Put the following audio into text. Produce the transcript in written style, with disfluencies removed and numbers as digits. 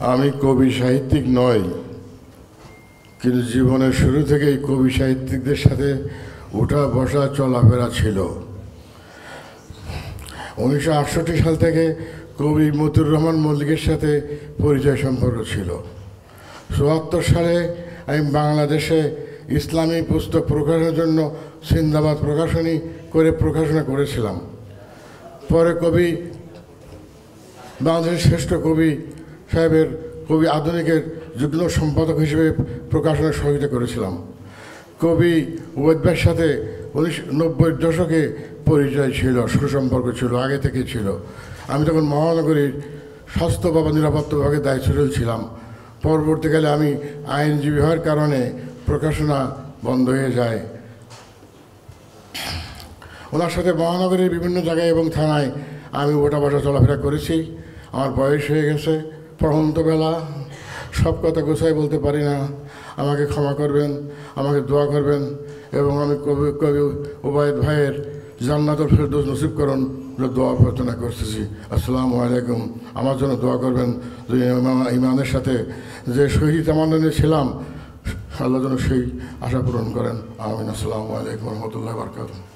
আমি কবি সাহিত্যিক নই, কিন্তু জীবনের শুরু থেকেই কবি সাহিত্যিকদের সাথে উঠা বসা চলাফেরা ছিল। 1968 সাল থেকে কবি মতিউর রহমান মল্লিকের সাথে পরিচয় সম্পর্ক ছিল। 74 সালে আমি বাংলাদেশে ইসলামী পুস্তক প্রকাশনের জন্য সিন্দাবাদ প্রকাশনী করে প্রকাশনা করেছিলাম। পরে কবি বাংলাদেশের শ্রেষ্ঠ কবি সাহেবের কবি আধুনিকের যুগ্ম সম্পাদক হিসেবে প্রকাশনার সহযোগিতা করেছিলাম। কবি ওবায়দ ভাইয়ের সাথে 1990 দশকে পরিচয় ছিল, সুসম্পর্ক ছিল, আগে থেকে ছিল। আমি তখন মহানগরীর স্বাস্থ্য বা নিরাপত্তা বিভাগের দায়িত্বশীল ছিলাম। পরবর্তীকালে আমি আইনজীবী হওয়ার কারণে প্রকাশনা বন্ধ হয়ে যায়। ওনার সাথে মহানগরীর বিভিন্ন জায়গায় এবং থানায় আমি ওঠা বসা চলাফেরা করেছি। আমার বয়স হয়ে গেছে, পড়ন্ত বেলা, সব কথা গোছাই বলতে পারি না, আমাকে ক্ষমা করবেন, আমাকে দোয়া করবেন এবং আমি কবি ওবায়দ ভাইয়ের জান্নাতুল ফেরদৌস নসিব করুন দোয়া প্রার্থনা করতেছি। আসসালামু আলাইকুম। আমার জন্য দোয়া করবেন, যে ইমানের সাথে যে শহীদ আমাদের ছিলাম, আল্লাহ যেন সেই আশা পূরণ করেন। আমিন। আসসালামু আলাইকুম রহমতুল্লাহ বারকাতুহু।